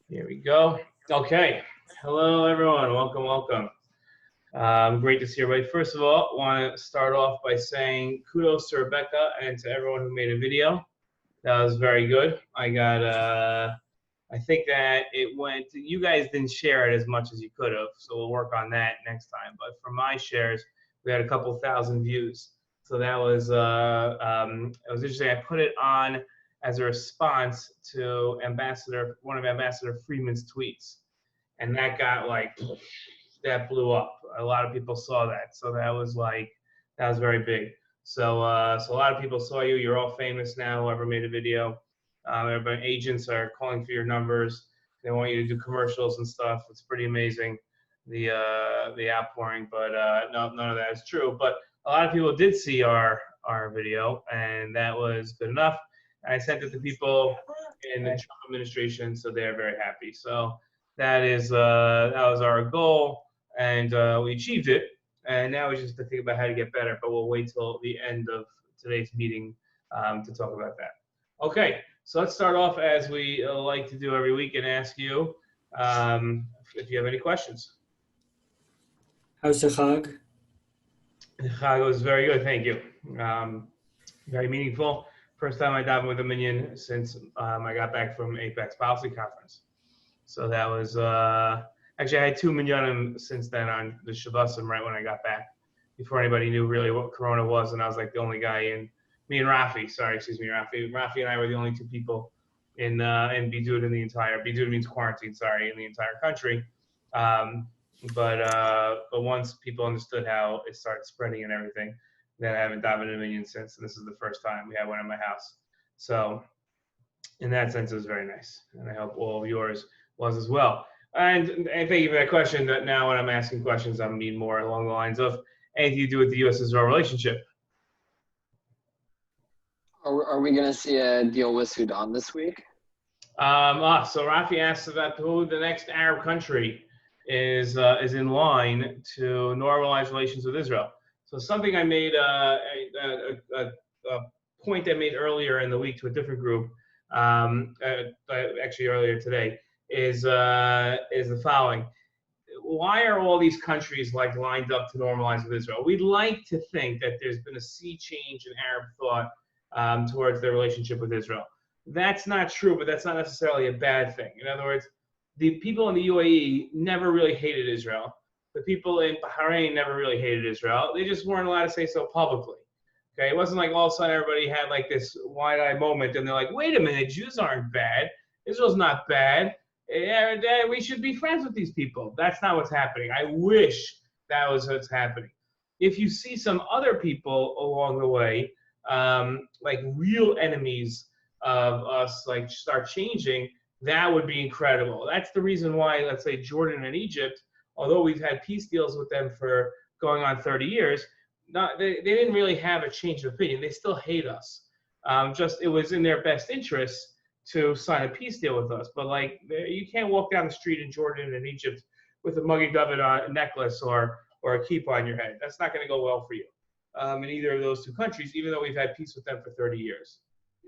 Here we go. Okay. Hello, everyone. Welcome, welcome. Great to see everybody. First of all, I want to start off by saying kudos to Rebecca and to everyone who made a video. That was very good. I think that it went, you guys didn't share it as much as you could have, so we'll work on that next time. But for my shares, we had a couple thousand views. So that was, it was interesting. I put it on as a response to one of Ambassador Freeman's tweets. And that got that blew up. A lot of people saw that. So that was very big. So a lot of people saw you. You're all famous now, whoever made a video. Everybody, agents are calling for your numbers. They want you to do commercials and stuff. It's pretty amazing, the outpouring. But no, none of that is true. But a lot of people did see our video, and that was good enough. I sent it to people in the Trump administration, so they're very happy. So that was our goal, and we achieved it. And now we just have to think about how to get better. But we'll wait till the end of today's meeting to talk about that. Okay, so let's start off as we like to do every week and ask you if you have any questions. How's the Chag? The Chag was very good, thank you. Very meaningful. First time I davened with a Minion since I got back from Apex Policy Conference. So that was, actually I had 2 Minyanim since then on the Shabbosim right when I got back, before anybody knew really what Corona was, and I was like the only guy in, me and Rafi, Rafi and I were the only 2 people in Bidud in the entire, Bidud means quarantine, sorry, in the entire country. But once people understood how it started spreading and everything, then I haven't davened in Minion since, and this is the first time we had one in my house. So in that sense, it was very nice, and I hope all of yours was as well. And thank you for that question. That now when I'm asking questions, I mean more along the lines of anything to do with the U.S.-Israel relationship. Are we going to see a deal with Sudan this week? So Rafi asks about who the next Arab country is in line to normalize relations with Israel. So something I made a point I made earlier in the week to a different group, actually earlier today, is the following. Why are all these countries lined up to normalize with Israel? We'd like to think that there's been a sea change in Arab thought towards their relationship with Israel. That's not true, but that's not necessarily a bad thing. In other words, the people in the UAE never really hated Israel. The people in Bahrain never really hated Israel. They just weren't allowed to say so publicly. Okay, it wasn't like all of a sudden everybody had like this wide-eyed moment and they're like, wait a minute, Jews aren't bad. Israel's not bad. We should be friends with these people. That's not what's happening. I wish that was what's happening. If you see some other people along the way, like real enemies of us, like start changing, that would be incredible. That's the reason why, let's say, Jordan and Egypt, although we've had peace deals with them for going on 30 years, they didn't really have a change of opinion. They still hate us. Just it was in their best interest to sign a peace deal with us. But like, you can't walk down the street in Jordan and Egypt with a Muggy David necklace or a kippah on your head. That's not going to go well for you in either of those 2 countries, even though we've had peace with them for 30 years.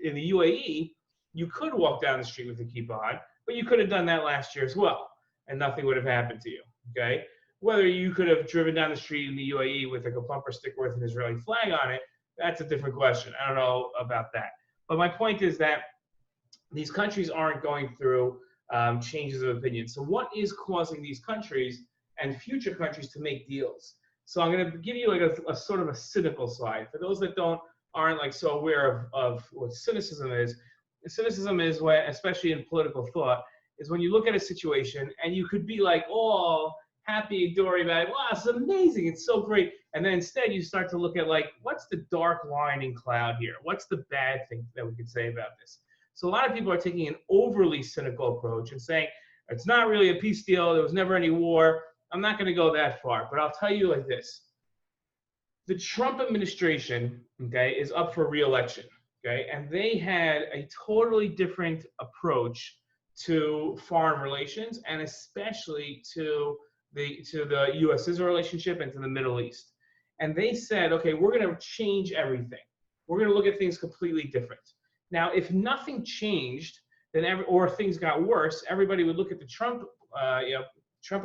In the UAE, you could walk down the street with a kippah on, but you could have done that last year as well, and nothing would have happened to you. Okay, whether you could have driven down the street in the UAE with like a bumper sticker with an Israeli flag on it, that's a different question. I don't know about that. But my point is that these countries aren't going through changes of opinion. So what is causing these countries and future countries to make deals? So I'm going to give you like a sort of a cynical slide. For those that aren't like so aware of what cynicism is, cynicism is when, especially in political thought, is when you look at a situation and you could be like, oh, happy, dory about it. Wow, it's amazing. It's so great. And then instead you start to look at like, what's the dark line in cloud here? What's the bad thing that we could say about this? So a lot of people are taking an overly cynical approach and saying, it's not really a peace deal. There was never any war. I'm not going to go that far, but I'll tell you like this. The Trump administration, okay, is up for re-election, okay? And they had a totally different approach to foreign relations, and especially to the U.S.-Israel relationship and to the Middle East. And they said, okay, we're going to change everything. We're going to look at things completely different. Now, if nothing changed, then or things got worse, everybody would look at the Trump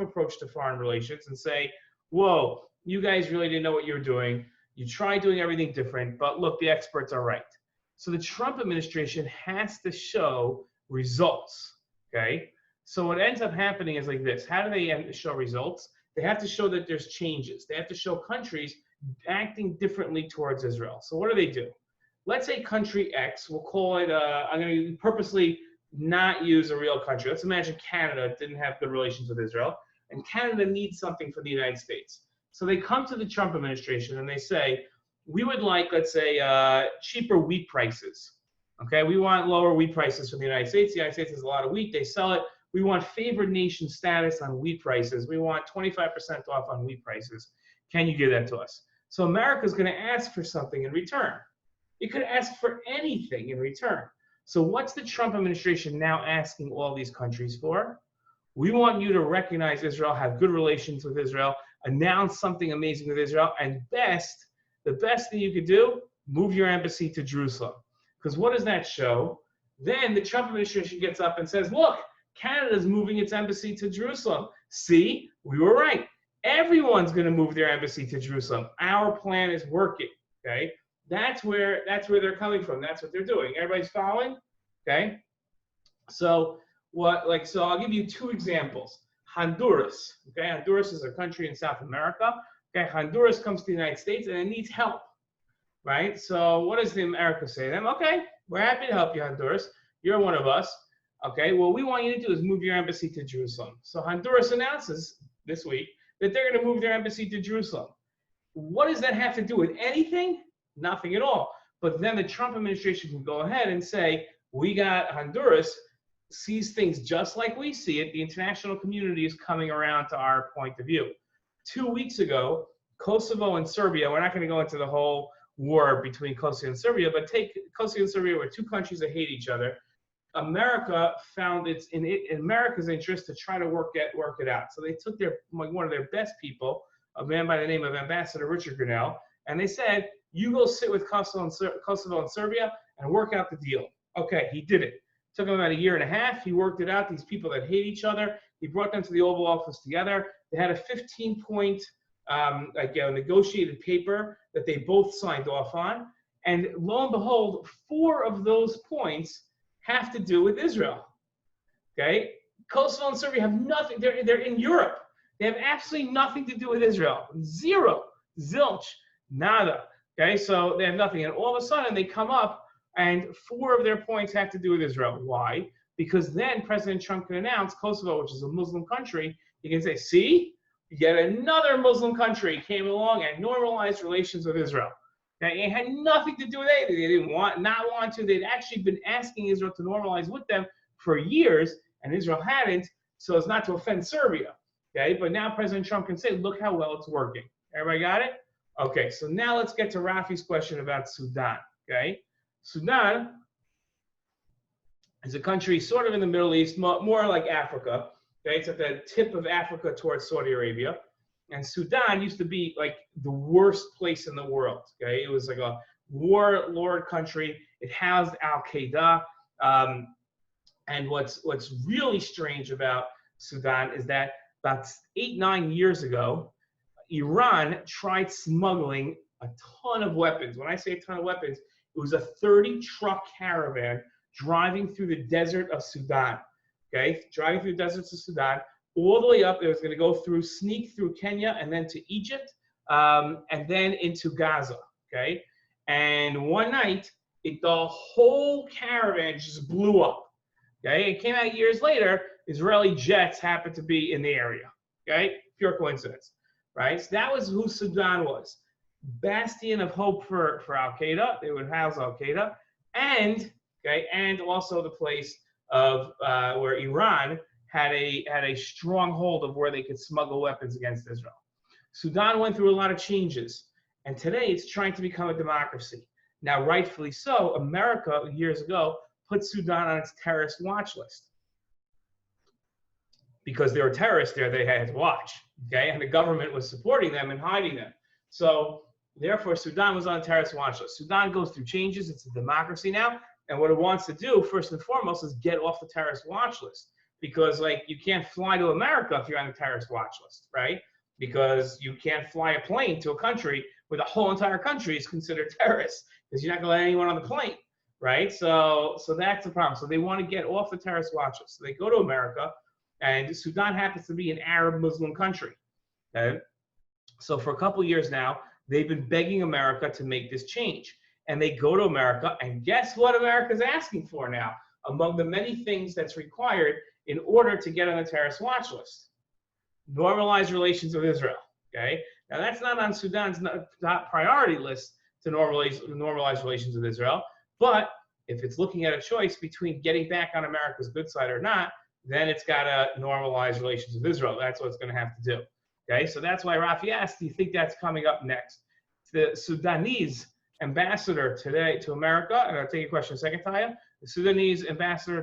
approach to foreign relations and say, whoa, you guys really didn't know what you're doing. You tried doing everything different, but look, the experts are right. So the Trump administration has to show results, okay? So what ends up happening is like this. How do they show results? They have to show that there's changes. They have to show countries acting differently towards Israel. So what do? Let's say country X, we'll call it, I'm going to purposely not use a real country. Let's imagine Canada didn't have good relations with Israel, and Canada needs something from the United States. So they come to the Trump administration and they say, we would like, let's say, cheaper wheat prices. Okay, we want lower wheat prices from the United States. The United States has a lot of wheat. They sell it. We want favored nation status on wheat prices. We want 25% off on wheat prices. Can you give that to us? So America's going to ask for something in return. It could ask for anything in return. So what's the Trump administration now asking all these countries for? We want you to recognize Israel, have good relations with Israel, announce something amazing with Israel, and the best thing you could do, move your embassy to Jerusalem. Because what does that show? Then the Trump administration gets up and says, look, Canada's moving its embassy to Jerusalem. See, we were right. Everyone's going to move their embassy to Jerusalem. Our plan is working, okay? That's where they're coming from. That's what they're doing. Everybody's following? Okay? So I'll give you two examples. Honduras. Okay, Honduras is a country in South America. Okay, Honduras comes to the United States and it needs help. Right? So what does the America say to them? Okay, we're happy to help you, Honduras. You're one of us. Okay, what we want you to do is move your embassy to Jerusalem. So Honduras announces this week that they're going to move their embassy to Jerusalem. What does that have to do with anything? Nothing at all. But then the Trump administration can go ahead and say, we got Honduras sees things just like we see it. The international community is coming around to our point of view. 2 weeks ago, Kosovo and Serbia, we're not going to go into the whole war between Kosovo and Serbia, but take Kosovo and Serbia were two countries that hate each other. America found it's in America's interest to try to work it out. So they took one of their best people, a man by the name of Ambassador Richard Grenell, and they said, you go sit with Kosovo and Serbia and work out the deal. Okay, he did it. Took him about 1.5 years. He worked it out. These people that hate each other, he brought them to the Oval Office together. They had a 15-point negotiated paper that they both signed off on. And lo and behold, 4 of those points have to do with Israel. Okay? Kosovo and Serbia have nothing. They're in Europe. They have absolutely nothing to do with Israel. Zero. Zilch. Nada. Okay? So they have nothing. And all of a sudden, they come up, and 4 of their points have to do with Israel. Why? Because then President Trump can announce Kosovo, which is a Muslim country, he can say, see, yet another Muslim country came along and normalized relations with Israel. Now, it had nothing to do with anything. They didn't not want to. They'd actually been asking Israel to normalize with them for years, and Israel hadn't, so as not to offend Serbia. Okay, but now President Trump can say, look how well it's working. Everybody got it? Okay, so now let's get to Rafi's question about Sudan. Okay, Sudan is a country sort of in the Middle East, more like Africa. Okay, it's at the tip of Africa towards Saudi Arabia. And Sudan used to be like the worst place in the world. Okay, it was like a warlord country. It housed Al-Qaeda. And what's really strange about Sudan is that about 8-9 years ago, Iran tried smuggling a ton of weapons. When I say a ton of weapons, it was a 30-truck caravan driving through the desert of Sudan. Okay, driving through the deserts of Sudan, all the way up. It was going to go sneak through Kenya and then to Egypt, and then into Gaza. Okay, and one night, the whole caravan just blew up. Okay, it came out years later. Israeli jets happened to be in the area. Okay, pure coincidence, right? So that was who Sudan was. Bastion of hope for Al-Qaeda. They would house Al-Qaeda, and also the place of where Iran had a stronghold of where they could smuggle weapons against Israel. Sudan went through a lot of changes, and today it's trying to become a democracy. Now, rightfully so, America years ago put Sudan on its terrorist watch list because there were terrorists there they had to watch. Okay, and the government was supporting them and hiding them. So therefore, Sudan was on a terrorist watch list. Sudan goes through changes. It's a democracy now. And what it wants to do, first and foremost, is get off the terrorist watch list. Because, like, you can't fly to America if you're on the terrorist watch list, right? Because you can't fly a plane to a country where the whole entire country is considered terrorist, because you're not going to let anyone on the plane, right? So that's the problem. So they want to get off the terrorist watch list. So they go to America, and Sudan happens to be an Arab Muslim country. Okay? So for a couple of years now, they've been begging America to make this change. And they go to America, and guess what America's asking for now? Among the many things that's required in order to get on the terrorist watch list: normalized relations with Israel. Okay, now that's not on Sudan's top priority list to normalize relations with Israel. But if it's looking at a choice between getting back on America's good side or not, then it's got to normalize relations with Israel. That's what it's going to have to do. Okay, so that's why Rafi asked, do you think that's coming up next? The Sudanese ambassador today to America, and I'll take your question in a second, Taya. The Sudanese ambassador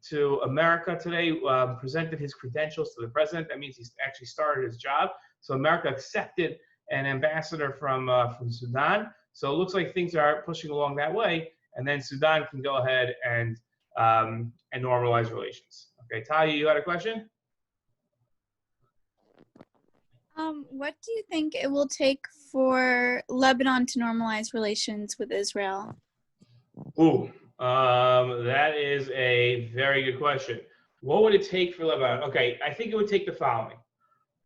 to America today presented his credentials to the president. That means he's actually started his job. So America accepted an ambassador from Sudan. So it looks like things are pushing along that way, and then Sudan can go ahead and normalize relations. Okay, Taya, you had a question? What do you think it will take for Lebanon to normalize relations with Israel? Ooh, that is a very good question. What would it take for Lebanon? Okay, I think it would take the following: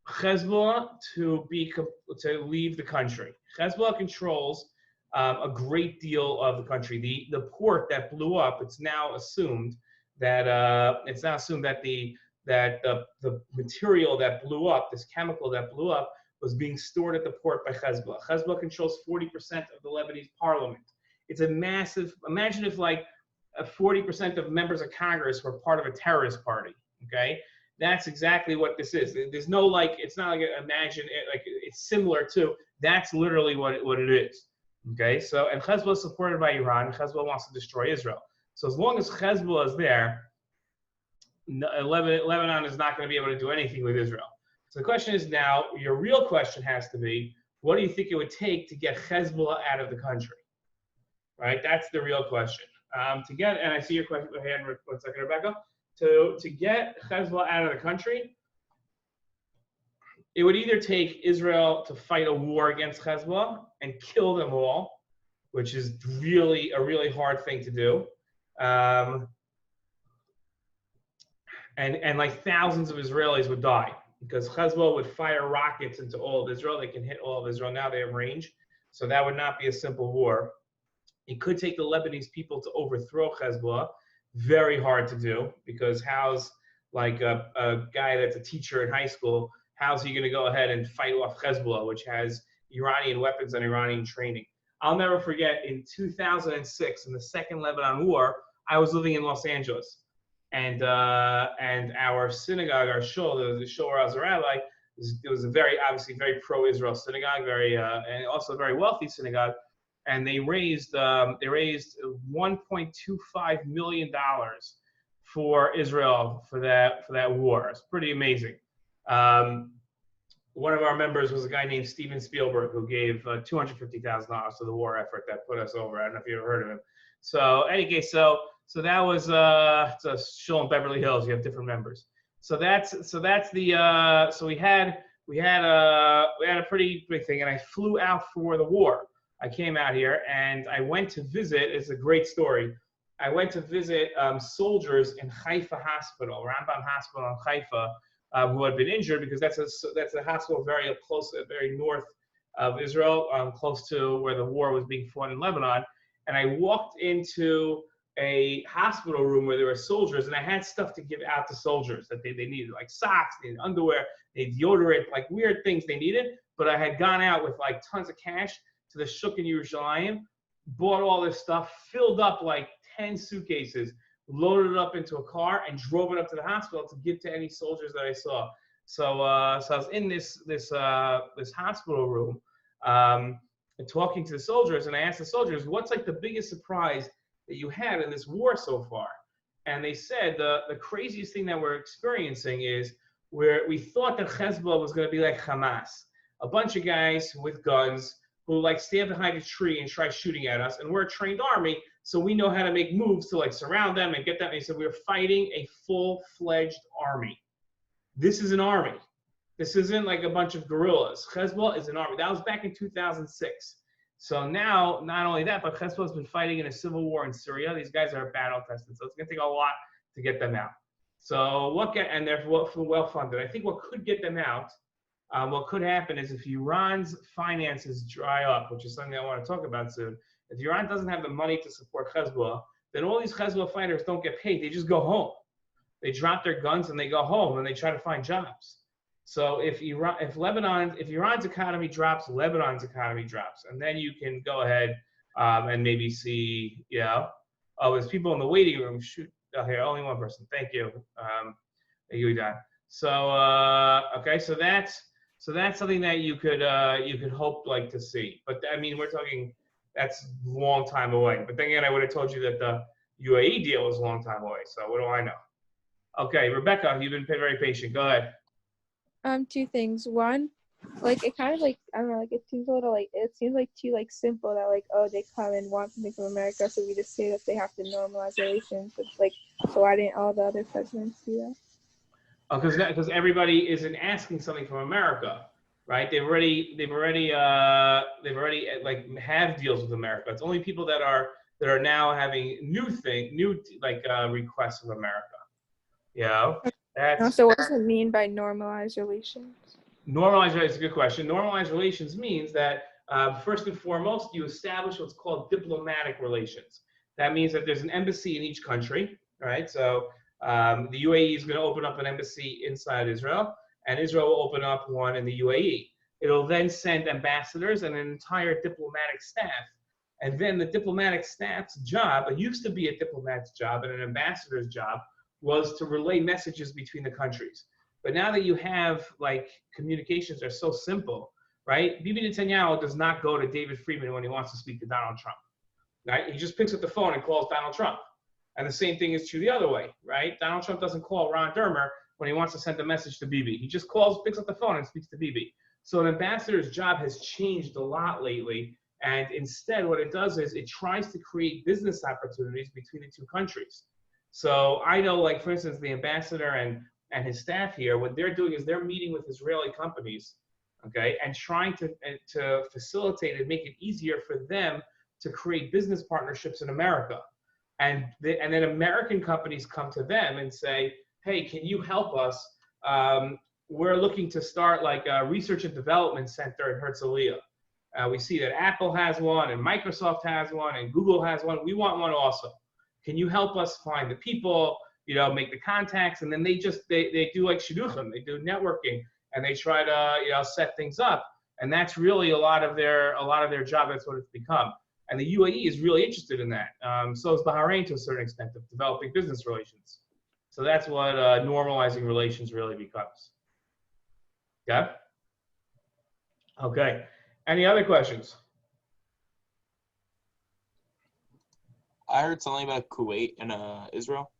Hezbollah to leave the country. Hezbollah controls a great deal of the country. The port that blew up, it's now assumed that the material that blew up, this chemical that blew up, was being stored at the port by Hezbollah. Hezbollah controls 40% of the Lebanese parliament. It's a massive, imagine if like 40% of members of Congress were part of a terrorist party, okay? That's exactly what this is. There's no like, it's not like, imagine it, like it's similar to, that's literally what it is, okay? So, and Hezbollah is supported by Iran, and Hezbollah wants to destroy Israel. So as long as Hezbollah is there, Lebanon is not going to be able to do anything with Israel. So the question is now, your real question has to be, what do you think it would take to get Hezbollah out of the country? Right? That's the real question. And I see your question, hand, 1 second, Rebecca. To get Hezbollah out of the country, it would either take Israel to fight a war against Hezbollah and kill them all, which is really a really hard thing to do. And like thousands of Israelis would die because Hezbollah would fire rockets into all of Israel. They can hit all of Israel now. They have range. So that would not be a simple war. It could take the Lebanese people to overthrow Hezbollah. Very hard to do because how's like a guy that's a teacher in high school, how's he going to go ahead and fight off Hezbollah, which has Iranian weapons and Iranian training? I'll never forget in 2006, in the Second Lebanon War, I was living in Los Angeles. And our synagogue, our shul, the shul where I was a rabbi, it was a obviously very pro-Israel synagogue, and also a very wealthy synagogue. And they raised $1.25 million for Israel for that war. It's pretty amazing. One of our members was a guy named Steven Spielberg who gave $250,000 to the war effort that put us over. I don't know if you ever heard of him. So any case, so that was it's a shul in Beverly Hills. You have different members. So we had a pretty big thing, and I flew out for the war. I came out here and I went to visit. It's a great story. I went to visit soldiers in Haifa Hospital, Rambam Hospital in Haifa, who had been injured because that's a hospital very close, very north of Israel, close to where the war was being fought in Lebanon. And I walked into a hospital room where there were soldiers, and I had stuff to give out to soldiers that they needed, like socks, they needed underwear, they needed deodorant, like weird things they needed. But I had gone out with like tons of cash to the Shuk in Yerushalayim, bought all this stuff, filled up like 10 suitcases, loaded it up into a car, and drove it up to the hospital to give to any soldiers that I saw. So I was in this hospital room and talking to the soldiers, and I asked the soldiers, what's like the biggest surprise that you had in this war so far? And they said the craziest thing that we're experiencing is where we thought that Hezbollah was going to be like Hamas, a bunch of guys with guns who who like stand behind a tree and try shooting at us, and we're a trained army, so we know how to make moves to like surround them and get them. And he said we're fighting a full-fledged army. This is an army. This isn't like a bunch of guerrillas. Hezbollah is an army. That was back in 2006. So now, not only that, but Hezbollah's been fighting in a civil war in Syria. These guys are battle tested, so it's going to take a lot to get them out. So and they're well funded. I think what could get them out, what could happen is if Iran's finances dry up, which is something I want to talk about soon. If Iran doesn't have the money to support Hezbollah, then all these Hezbollah fighters don't get paid. They just go home. They drop their guns and they go home and they try to find jobs. So if Iran's economy drops, Lebanon's economy drops, and then you can go ahead and maybe see, oh, there's people in the waiting room. Shoot, oh, here, only one person. Thank you, Don. So okay, so that's something that you could hope like to see. But I mean, we're talking that's a long time away. But then again, I would have told you that the UAE deal was a long time away. So what do I know? Okay, Rebecca, you've been very patient. Go ahead. Two things. One, like it kind of like I don't know, like it seems a little like it seems like too like simple that like oh they come and want something from America, so we just say that they have to normalize relations. But like, so why didn't all the other presidents do that? Oh, because everybody isn't asking something from America, right? They've already like have deals with America. It's only people that are now having new requests of America. So what does it mean by normalized relations? Normalized relations is a good question. Normalized relations means that first and foremost, you establish what's called diplomatic relations. That means that there's an embassy in each country, right? So the UAE is going to open up an embassy inside Israel, and Israel will open up one in the UAE. It'll then send ambassadors and an entire diplomatic staff. And then the diplomatic staff's job, it used to be a diplomat's job and an ambassador's job, was to relay messages between the countries. But now that you have, like, communications are so simple, right? Bibi Netanyahu does not go to David Friedman when he wants to speak to Donald Trump, right? He just picks up the phone and calls Donald Trump. And the same thing is true the other way, right? Donald Trump doesn't call Ron Dermer when he wants to send a message to Bibi. He just picks up the phone and speaks to Bibi. So an ambassador's job has changed a lot lately. And instead, what it does is it tries to create business opportunities between the two countries. So I know, like, for instance, the ambassador and his staff here, what they're doing is they're meeting with Israeli companies, okay, and trying to facilitate and make it easier for them to create business partnerships in America. And then American companies come to them and say, hey, can you help us? We're looking to start like a research and development center in Herzliya. We see that Apple has one and Microsoft has one and Google has one. We want one also. Can you help us find the people, make the contacts? And then they do like shidduchim, they do networking, and they try to, set things up. And that's really a lot of their job. That's what it's become. And the UAE is really interested in that. So is Bahrain to a certain extent of developing business relations. So that's what normalizing relations really becomes. Yeah? Okay. Any other questions? I heard something about Kuwait and Israel.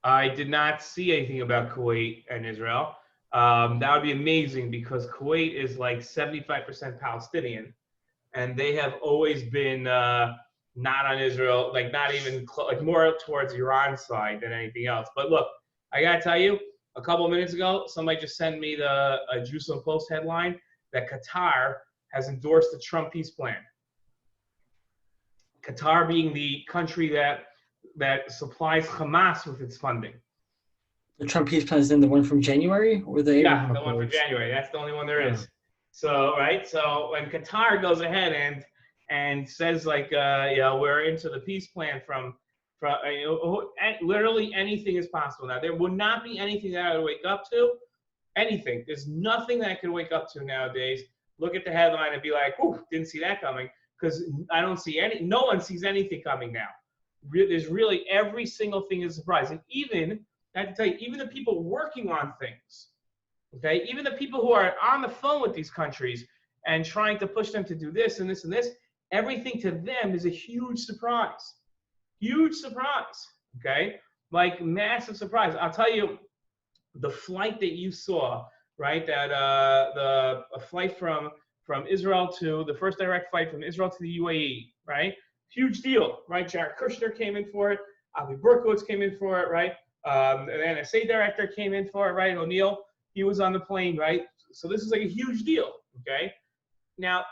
I did not see anything about Kuwait and Israel. That would be amazing because Kuwait is like 75% Palestinian, and they have always been not on Israel, like not even like more towards Iran's side than anything else. But look, I gotta tell you, a couple of minutes ago, somebody just sent me a Jerusalem Post headline that Qatar has endorsed the Trump peace plan. Qatar being the country that supplies Hamas with its funding. The Trump peace plan is in the one from January, or the Abraham the one from January. That's the only one there is. So right. So when Qatar goes ahead and says like we're into the peace plan from literally anything is possible now. There would not be anything that I would wake up to. Anything. There's nothing that I could wake up to nowadays. Look at the headline and be like, "Ooh, didn't see that coming." Because I don't see no one sees anything coming now. There's really every single thing is a surprise. And even, I have to tell you, even the people working on things, okay, even the people who are on the phone with these countries and trying to push them to do this and this and this, everything to them is a huge surprise. Huge surprise, okay? Like massive surprise. I'll tell you, the flight that you saw, right, that a flight from from Israel to the first direct flight from Israel to the UAE, right? Huge deal, right? Jared Kushner came in for it. Avi Berkowitz came in for it, right? The NSA director came in for it, right? O'Neill, he was on the plane, right? So this is like a huge deal, okay? Now,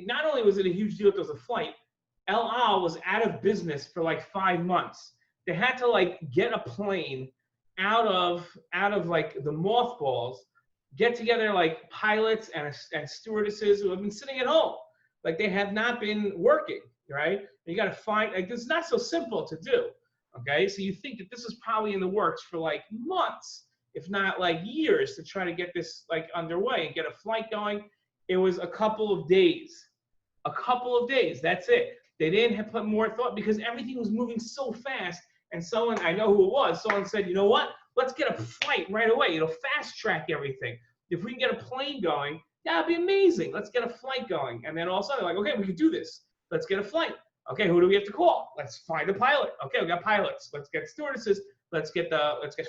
not only was it a huge deal if there was a flight, El Al was out of business for like 5 months. They had to like get a plane out of like the mothballs, get together like pilots and stewardesses who have been sitting at home. Like they have not been working, right? You got to find, like, this is not so simple to do, okay? So you think that this is probably in the works for like months, if not like years, to try to get this like underway and get a flight going. It was a couple of days, that's it. They didn't have put more thought because everything was moving so fast. And someone, I know who it was, someone said, you know what? Let's get a flight right away. It'll fast track everything. If we can get a plane going, that'd be amazing. Let's get a flight going. And then all of a sudden, like, okay, we can do this. Let's get a flight. Okay, who do we have to call? Let's find a pilot. Okay, we got pilots. Let's get stewardesses. Let's get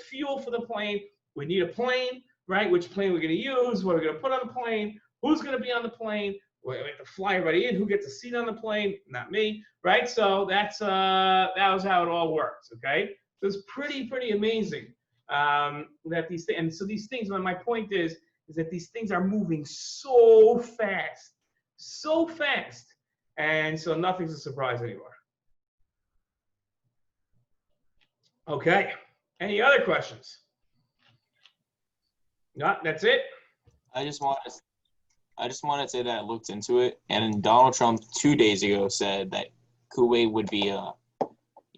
fuel for the plane. We need a plane, right? Which plane we're going to use? What are we going to put on the plane? Who's going to be on the plane? We have to fly everybody in. Who gets a seat on the plane? Not me, right? So that was how it all works. Okay, so it's pretty amazing that these things. And so these things. My point is that these things are moving so fast, and so nothing's a surprise anymore. Okay. Any other questions? No, that's it. I just want to say that I looked into it, and Donald Trump 2 days ago said that Kuwait would be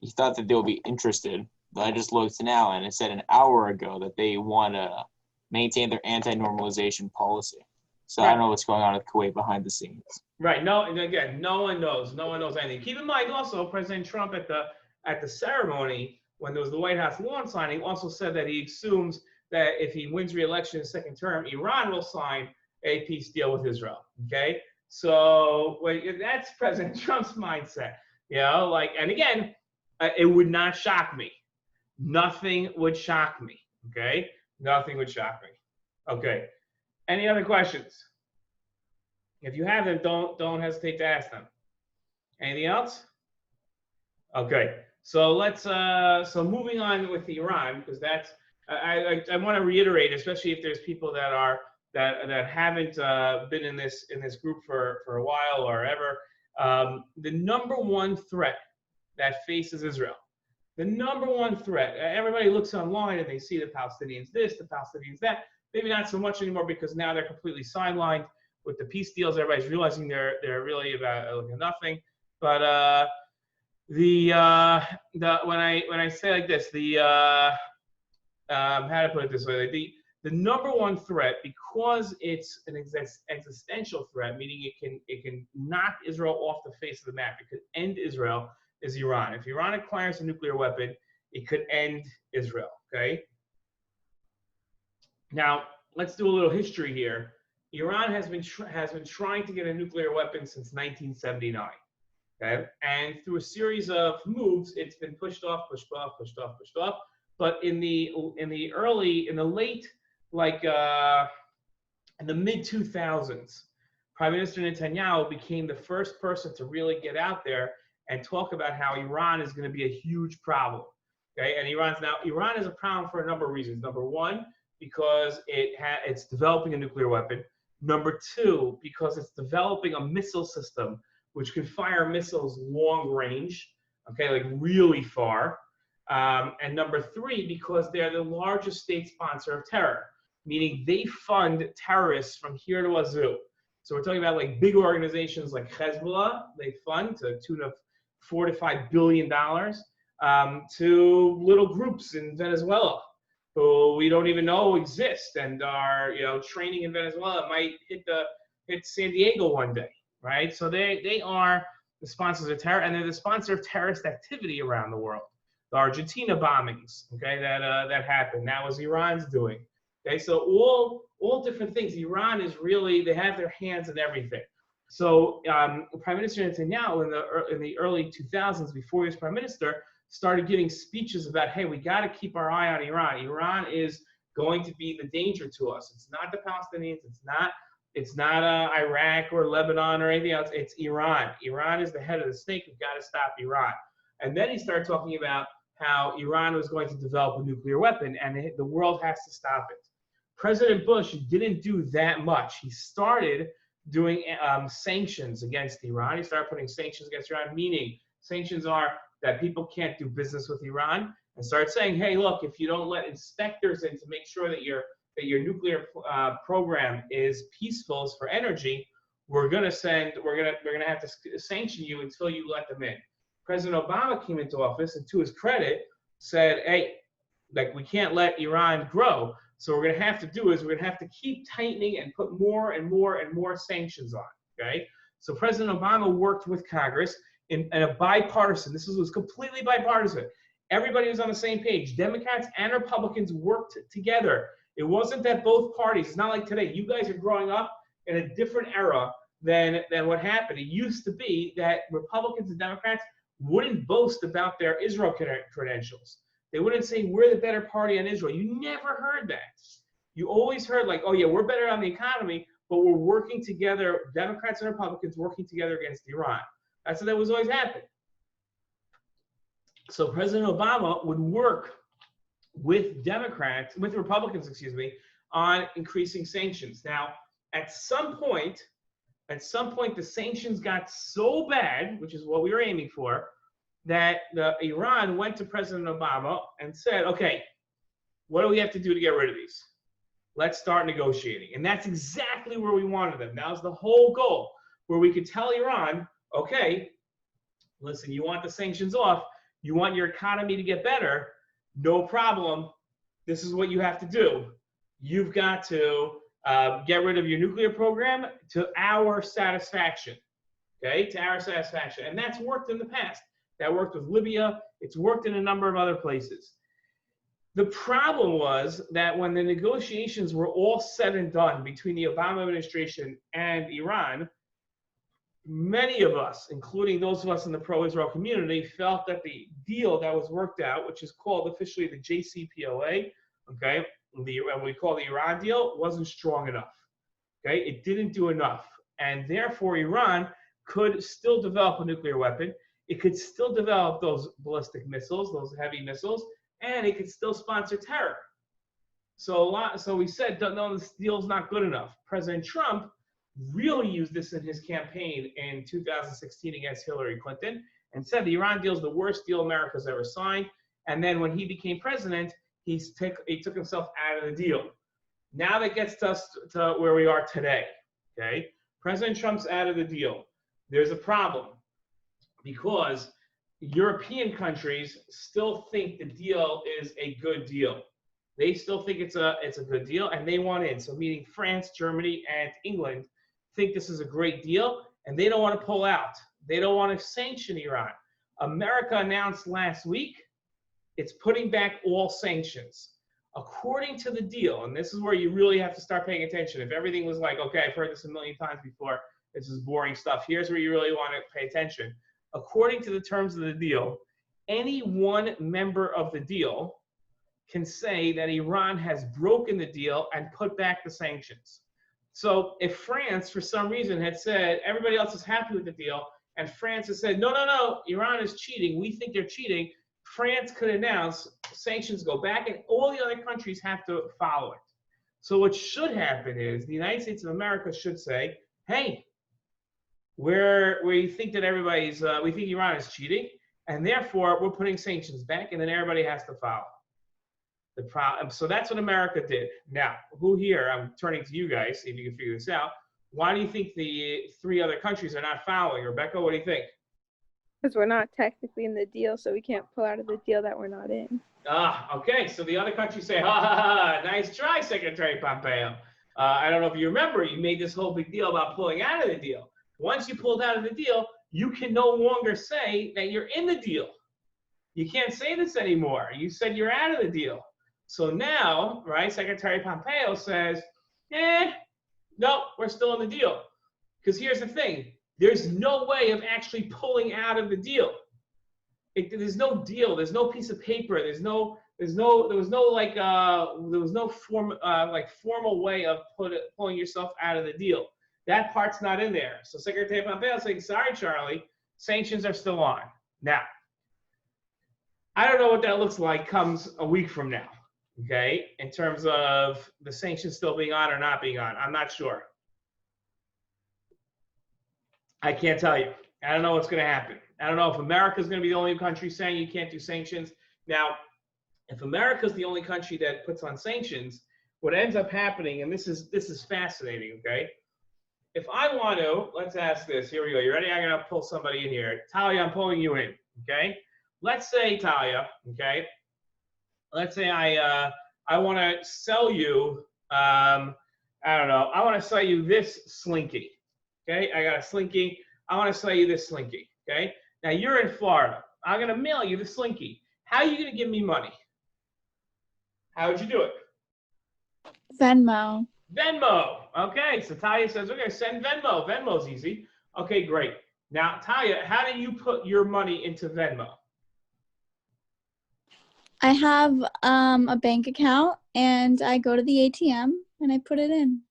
he thought that they would be interested. But I just looked now, and it said an hour ago that they want to maintain their anti-normalization policy. So right. I don't know what's going on with Kuwait behind the scenes. Right. No, and again, no one knows anything. Keep in mind also, President Trump at the ceremony when there was the White House lawn signing also said that he assumes that if he wins re-election in his second term, Iran will sign a peace deal with Israel. Okay, so that's President Trump's mindset. You know, like, and again, it would not shock me. Nothing would shock me. Okay, nothing would shock me. Okay, any other questions? If you have them, don't hesitate to ask them. Anything else? Okay, so let's so moving on with Iran, because that's I want to reiterate, especially if there's people that haven't been in this group for a while or ever. The number one threat that faces Israel, the number one threat. Everybody looks online and they see the Palestinians this, the Palestinians that. Maybe not so much anymore because now they're completely sidelined with the peace deals. Everybody's realizing they're really about nothing. But when I say like this, how to put it this way, the number one threat, because it's an existential threat, meaning it can knock Israel off the face of the map, it could end Israel, is Iran. If Iran acquires a nuclear weapon, it could end Israel. Okay. Now let's do a little history here. Iran has been trying to get a nuclear weapon since 1979. Okay, and through a series of moves, it's been pushed off. But in the late, like in the mid 2000s, Prime Minister Netanyahu became the first person to really get out there and talk about how Iran is going to be a huge problem. Okay, and Iran is a problem for a number of reasons. Number one, because it's developing a nuclear weapon. Number two, because it's developing a missile system which can fire missiles long range, okay, like really far. And number three, because they're the largest state sponsor of terror, meaning they fund terrorists from here to Wazoo. So we're talking about like big organizations like Hezbollah, they fund to the tune of $4 to $5 billion, to little groups in Venezuela who we don't even know exist and are, training in Venezuela, might hit San Diego one day, right? So they are the sponsors of terror, and they're the sponsor of terrorist activity around the world. The Argentina bombings, okay, that happened. That was Iran's doing. Okay, so all different things. Iran is really, they have their hands in everything. So Prime Minister Netanyahu in the early 2000s, before he was prime minister, started giving speeches about, hey, we got to keep our eye on Iran. Iran is going to be the danger to us. It's not the Palestinians. It's not It's not Iraq or Lebanon or anything else. It's Iran. Iran is the head of the snake. We've got to stop Iran. And then he started talking about how Iran was going to develop a nuclear weapon, and the world has to stop it. President Bush didn't do that much. He started doing sanctions against Iran. He started putting sanctions against Iran, meaning sanctions are that people can't do business with Iran, and start saying, hey, look, if you don't let inspectors in to make sure that your nuclear program is peaceful for energy, we're gonna have to sanction you until you let them in. President Obama came into office, and to his credit, said, hey, like, we can't let Iran grow. So what we're gonna have to do is we're gonna have to keep tightening and put more and more and more sanctions on. Okay. So President Obama worked with Congress in a bipartisan. This was completely bipartisan. Everybody was on the same page. Democrats and Republicans worked together. It wasn't that both parties, it's not like today. You guys are growing up in a different era than what happened. It used to be that Republicans and Democrats wouldn't boast about their Israel credentials. They wouldn't say, we're the better party on Israel. You never heard that. You always heard like, oh yeah, we're better on the economy, but we're working together, Democrats and Republicans working together against Iran. That's what that was always happening. So President Obama would work with Republicans, on increasing sanctions. Now, at some point, the sanctions got so bad, which is what we were aiming for, that Iran went to President Obama and said, okay, what do we have to do to get rid of these? Let's start negotiating. And that's exactly where we wanted them. That was the whole goal, where we could tell Iran, okay, listen, you want the sanctions off, you want your economy to get better, no problem. This is what you have to do. You've got to get rid of your nuclear program to our satisfaction, okay, to our satisfaction. And that's worked in the past. That worked with Libya. It's worked in a number of other places. The problem was that when the negotiations were all said and done between the Obama administration and Iran, many of us, including those of us in the pro-Israel community, felt that the deal that was worked out, which is called officially the JCPOA, okay, and we call the Iran deal, wasn't strong enough. Okay, it didn't do enough, and therefore Iran could still develop a nuclear weapon. It could still develop those ballistic missiles, those heavy missiles, and it could still sponsor terror. So we said, no, this deal's not good enough. President Trump really used this in his campaign in 2016 against Hillary Clinton and said the Iran deal is the worst deal America's ever signed. And then when he became president, he took himself out of the deal. Now that gets us to where we are today, okay? President Trump's out of the deal. There's a problem because European countries still think the deal is a good deal. They still think it's a good deal, and they want in. So meaning France, Germany, and England think this is a great deal, and they don't want to pull out. They don't want to sanction Iran. America announced last week it's putting back all sanctions. According to the deal, and this is where you really have to start paying attention. If everything was like, okay, I've heard this a million times before, this is boring stuff, here's where you really want to pay attention. According to the terms of the deal, any one member of the deal can say that Iran has broken the deal and put back the sanctions. So if France, for some reason, had said everybody else is happy with the deal, and France has said, no, Iran is cheating, we think they're cheating, France could announce sanctions go back, and all the other countries have to follow it. So what should happen is the United States of America should say, hey, we think that we think Iran is cheating, and therefore we're putting sanctions back, and then everybody has to follow. So that's what America did. Now, who here, I'm turning to you guys, see if you can figure this out. Why do you think the three other countries are not following? Rebecca, what do you think? Because we're not technically in the deal, so we can't pull out of the deal that we're not in. Okay. So the other countries say, ha, ha, ha, nice try, Secretary Pompeo. I don't know if you remember, you made this whole big deal about pulling out of the deal. Once you pulled out of the deal, you can no longer say that you're in the deal. You can't say this anymore. You said you're out of the deal. So now, right, Secretary Pompeo says, no, we're still in the deal. Because here's the thing. There's no way of actually pulling out of the deal. There's no deal. There's no piece of paper. There's no there was no formal way of pulling yourself out of the deal. That part's not in there. So Secretary Pompeo is saying, sorry, Charlie, sanctions are still on. Now, I don't know what that looks like comes a week from now, okay, in terms of the sanctions still being on or not being on. I'm not sure. I can't tell you. I don't know what's going to happen. I don't know if America's going to be the only country saying you can't do sanctions. Now, if America's the only country that puts on sanctions, what ends up happening, and this is fascinating, okay? If I want to, let's ask this. Here we go. You ready? I'm going to pull somebody in here. Talia, I'm pulling you in, okay? Let's say, Talia, okay? Let's say I want to sell you, I don't know. I want to sell you this slinky, okay? I got a slinky. I want to sell you this slinky, okay? Now, you're in Florida. I'm going to mail you the slinky. How are you going to give me money? How would you do it? Venmo. Venmo. Okay, so Talia says, okay, send Venmo. Venmo's easy. Okay, great. Now, Talia, how do you put your money into Venmo? I have a bank account and I go to the ATM and I put it in.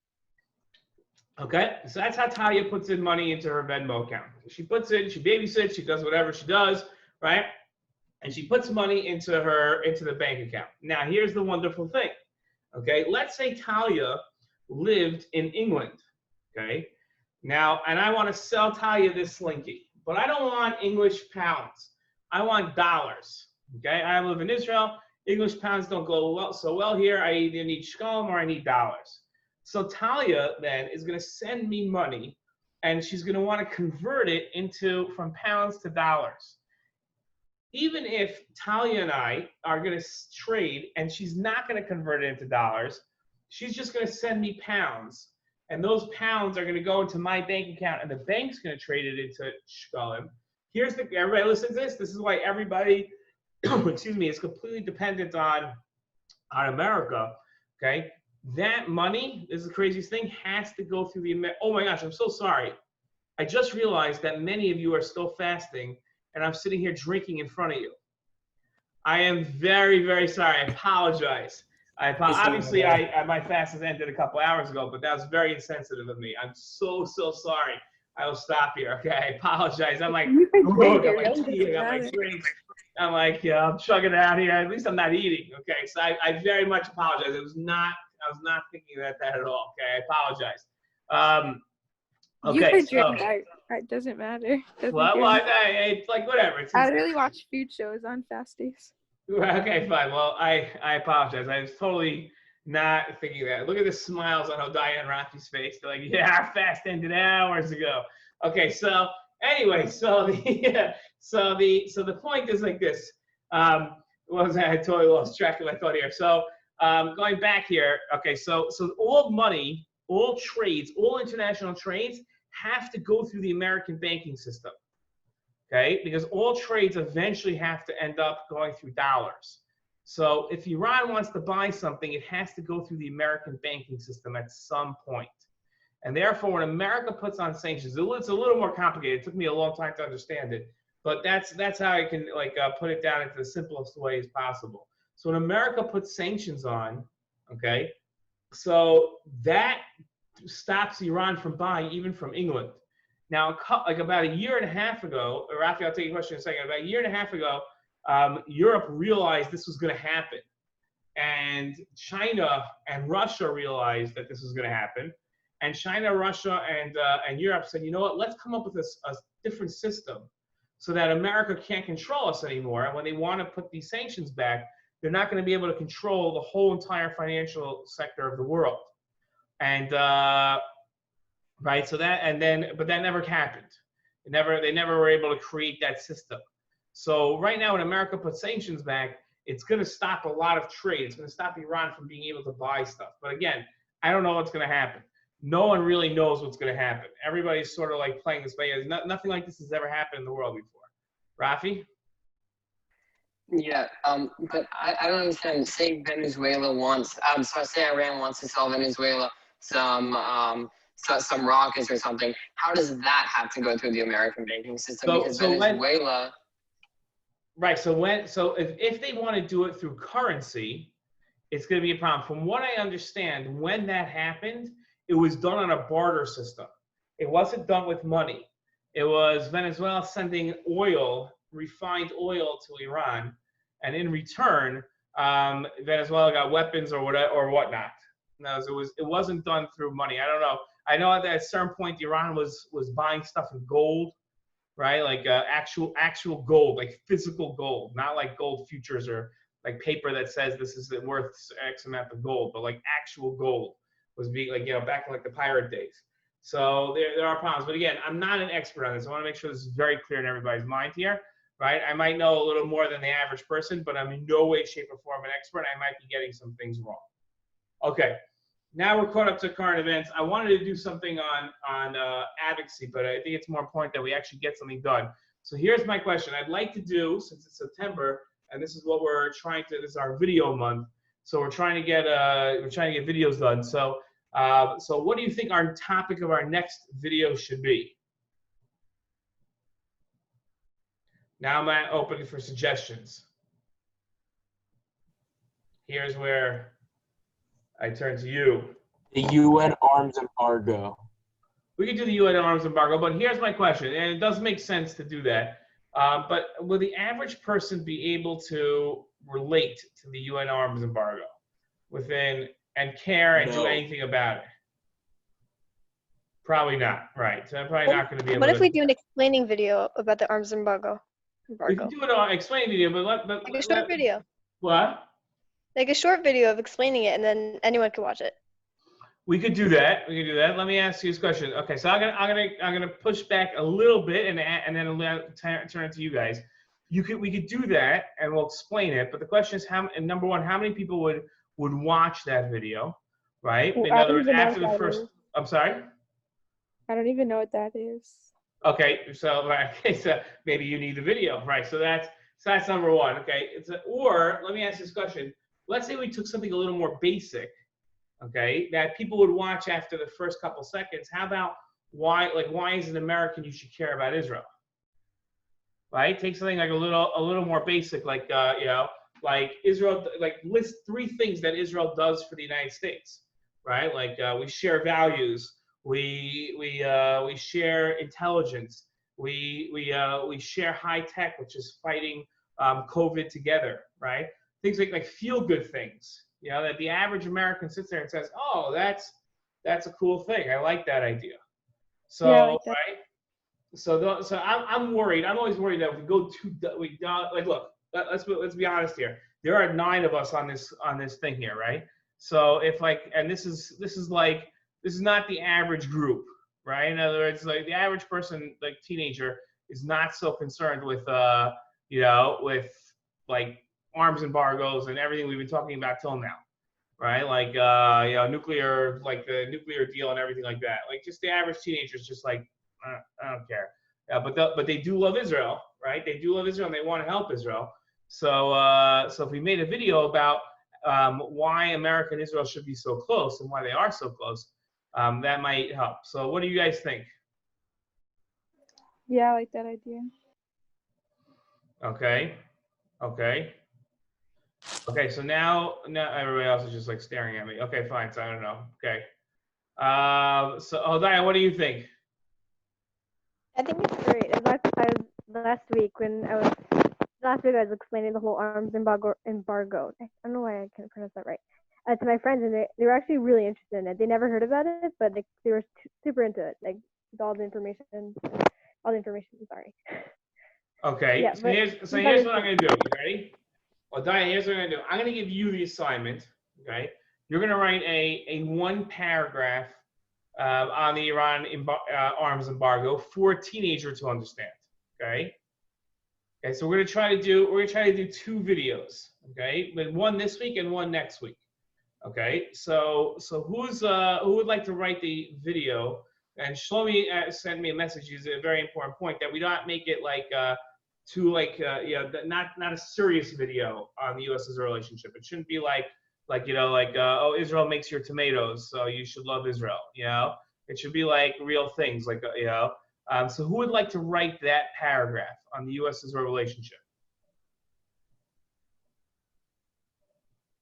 Okay, so that's how Talia puts in money into her Venmo account. She puts in, she babysits, she does whatever she does, right? And she puts money into the bank account. Now, here's the wonderful thing. Okay, let's say Talia lived in England. Okay, now, and I want to sell Talia this slinky, but I don't want English pounds. I want dollars. Okay, I live in Israel. English pounds don't go so well here. I either need shkelm or I need dollars. So Talia then is going to send me money, and she's going to want to convert it from pounds to dollars. Even if Talia and I are going to trade, and she's not going to convert it into dollars, she's just going to send me pounds, and those pounds are going to go into my bank account, and the bank's going to trade it into shkelm. Everybody listen to this. This is why everybody, excuse me, is completely dependent on America. Okay. That money, this is the craziest thing, has to go through oh my gosh, I'm so sorry. I just realized that many of you are still fasting, and I'm sitting here drinking in front of you. I am very, very sorry. I apologize. Obviously, my fast has ended a couple hours ago, but that was very insensitive of me. I'm so sorry. I will stop here, okay? I apologize. I'm like, I'm like, yeah, I'm chugging it out here. At least I'm not eating, okay? So I very much apologize. I was not thinking that at all, okay? I apologize. Okay, you could drink. It doesn't matter. It's like whatever. I really watch food shows on fast days. Okay, fine. Well, I apologize. I was totally not thinking that. Look at the smiles on Hodiah and Rafi's face. They're like, yeah, our fast ended hours ago. Okay, so anyway, so the point is like this. I totally lost track of my thought here. So going back here, okay, so all money, all trades, all international trades have to go through the American banking system. Okay, because all trades eventually have to end up going through dollars. So if Iran wants to buy something, it has to go through the American banking system at some point. And therefore, when America puts on sanctions, it's a little more complicated. It took me a long time to understand it, but that's how I can put it down into the simplest way as possible. So when America puts sanctions on, okay, so that stops Iran from buying even from England. Now, about a year and a half ago, Rafi, I'll take your question in a second. About a year and a half ago, Europe realized this was going to happen. And China and Russia realized that this was going to happen. And China, Russia, and Europe said, you know what, let's come up with a different system so that America can't control us anymore. And when they want to put these sanctions back, they're not going to be able to control the whole entire financial sector of the world. And right, so but that never happened. They never were able to create that system. So right now, when America puts sanctions back, it's going to stop a lot of trade. It's going to stop Iran from being able to buy stuff. But again, I don't know what's going to happen. No one really knows what's going to happen. Everybody's sort of like playing this way. Nothing like this has ever happened in the world before. Rafi? Yeah, but I don't understand. Say Venezuela wants, say Iran wants to sell Venezuela some rockets or something. How does that have to go through the American banking system? Because Venezuela. Right. So if they want to do it through currency, it's going to be a problem. From what I understand, when that happened, it was done on a barter system. It wasn't done with money. It was Venezuela sending oil, refined oil, to Iran, and in return, Venezuela got weapons or whatnot. No, it wasn't done through money. I don't know. I know that at a certain point, Iran was buying stuff in gold, right? Like actual gold, like physical gold, not like gold futures or like paper that says this is worth X amount of gold, but like actual gold was being like, back in like the pirate days. So there are problems. But again, I'm not an expert on this. I want to make sure this is very clear in everybody's mind here, right? I might know a little more than the average person, but I'm in no way, shape, or form an expert. I might be getting some things wrong. Okay. Now we're caught up to current events. I wanted to do something on advocacy, but I think it's more important that we actually get something done. So here's my question. I'd like to do, since it's September, and this is what we're trying to, this is our video month. So we're trying to get videos done. So so what do you think our topic of our next video should be? Now I'm open for suggestions. Here's where I turn to you. The UN arms embargo. We could do the UN arms embargo, but here's my question, and it does make sense to do that. But will the average person be able to relate to the UN arms embargo and care and do anything about it? Probably not, right? So I'm probably not going to be able to. What if we do an explaining video about the arms embargo? We can do it on explaining video, but Like a short video. What? Like a short video of explaining it, and then anyone can watch it. We could do that. We could do that. Let me ask you this question. Okay, so I'm gonna push back a little bit, and then I'll turn it to you guys. We could do that, and we'll explain it. But the question is, number one, how many people would watch that video, right? Well, in other words, after the first. I'm sorry. I don't even know what that is. Okay, so maybe you need the video, right? So that's number one. Okay, or let me ask this question. Let's say we took something a little more basic, okay, that people would watch after the first couple seconds. How about why as an American you should care about Israel, right? Take something like a little more basic, like like Israel, like list 3 things that Israel does for the United States, right? Like we share values, we share intelligence, we share high tech, which is fighting COVID together, right? Things like feel-good things, that the average American sits there and says, "Oh, that's a cool thing. I like that idea." So, yeah, like that. Right? So I'm worried. I'm always worried that if we go look, let's be honest here. There are 9 of us on this thing here, right? So if and this is not the average group, right? In other words, like the average person, like teenager, is not so concerned with with like arms embargoes and everything we've been talking about till now, right? Like nuclear, like the nuclear deal and everything like that. Like just the average teenager is just like, I don't care. But they do love Israel, right? They do love Israel and they want to help Israel. So if we made a video about why America and Israel should be so close and why they are so close, that might help. So what do you guys think? Yeah, I like that idea. Okay, so now everybody else is just like staring at me. Okay, fine. So I don't know. Okay. So Diane, what do you think? I think it's great. Last week I was explaining the whole arms embargo. I don't know why I can't pronounce that right. To my friends, and they were actually really interested in it. They never heard about it, but they were super into it. Like with all the information. Sorry. Okay. Yeah, so here's what I'm gonna do. You ready? Well, Diane, here's what I'm gonna do. I'm gonna give you the assignment. Okay. You're gonna write a 1 paragraph on the Iran arms embargo for a teenager to understand. Okay. Okay. So we're gonna try to do 2 videos. Okay, but 1 this week and 1 next week. Okay. So who would like to write the video? And Shlomi sent me a message. It's a very important point that we not make it like not a serious video on the U.S.-Israel relationship. It shouldn't be like oh, Israel makes your tomatoes, so you should love Israel. It should be like real things, so who would like to write that paragraph on the U.S.-Israel relationship?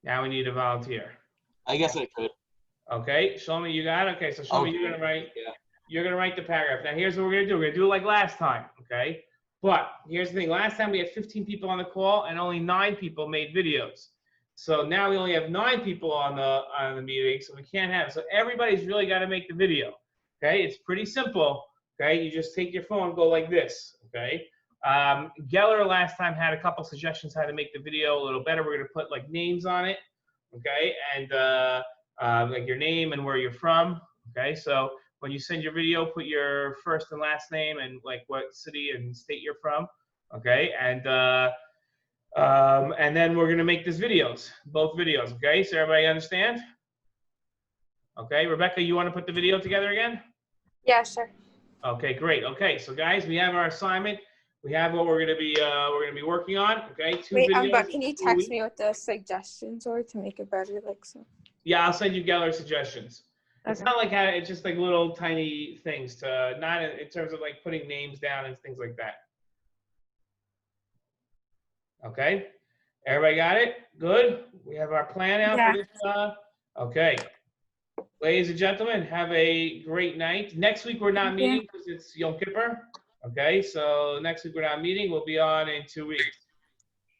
Now we need a volunteer. I guess I could. Okay, Shlomi, you got it? Okay, so Shlomi, Okay. you're gonna write. Yeah. You're gonna write the paragraph. Now here's what we're gonna do. We're gonna do it like last time, okay? But here's the thing. Last time we had 15 people on the call and only 9 people made videos. So now we only have 9 people on the meeting, so we can't have. So everybody's really got to make the video. Okay, it's pretty simple. Okay, you just take your phone and go like this. Okay. Geller last time had a couple suggestions how to make the video a little better. We're gonna put like names on it. Okay, and like your name and where you're from. Okay, so when you send your video, put your first and last name and like what city and state you're from. Okay, and then we're gonna make these videos, both videos. Okay, so everybody understand? Okay, Rebecca, you want to put the video together again? Yeah, sure. Okay, great. Okay, so guys, we have our assignment. We have what we're gonna be working on. Okay, 2 Wait, videos. but can you 2 text weeks. me what the suggestions are to make it better, like so? Yeah, I'll send you Geller suggestions. It's Okay. not like it's just like little tiny things to not in terms of like putting names down and things like that. Okay, everybody got it? Good. We have our plan out Yeah. for this. Okay, ladies and gentlemen, have a great night. Next week we're not Thank you. meeting because it's Yom Kippur. Okay, so next week we're not meeting. We'll be on in 2 weeks.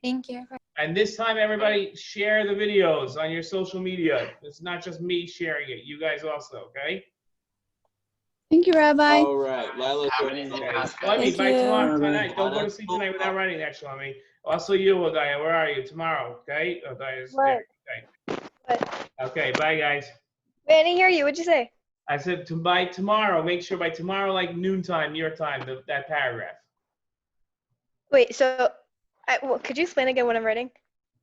Thank you. And this time, everybody, share the videos on your social media. It's not just me sharing it. You guys also, okay? Thank you, Rabbi. All right, Lila. Have an easy Okay. pass, Shlomi, guys. by you. tomorrow Bye-bye. tonight. Don't go to sleep tonight without writing that, Shlomi. Also, you, Odaya, where are you? Tomorrow, okay? Odaya's there. Okay. What? Okay, bye, guys. Wait, I didn't hear you. What'd you say? I said by tomorrow. Make sure by tomorrow, like noontime, your time, that paragraph. Wait, so well, could you explain again what I'm writing?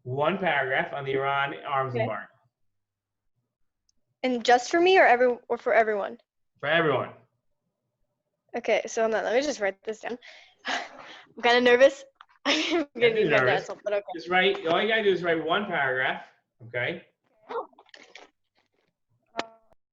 1 paragraph on the Iran arms Okay. embargo And just for me or for everyone? for everyone. Okay, so hold on, let me just write this down. I'm kind of nervous. I'm Don't gonna be need my nervous. pencil, but okay. Just write. All you gotta do is write 1 paragraph, okay?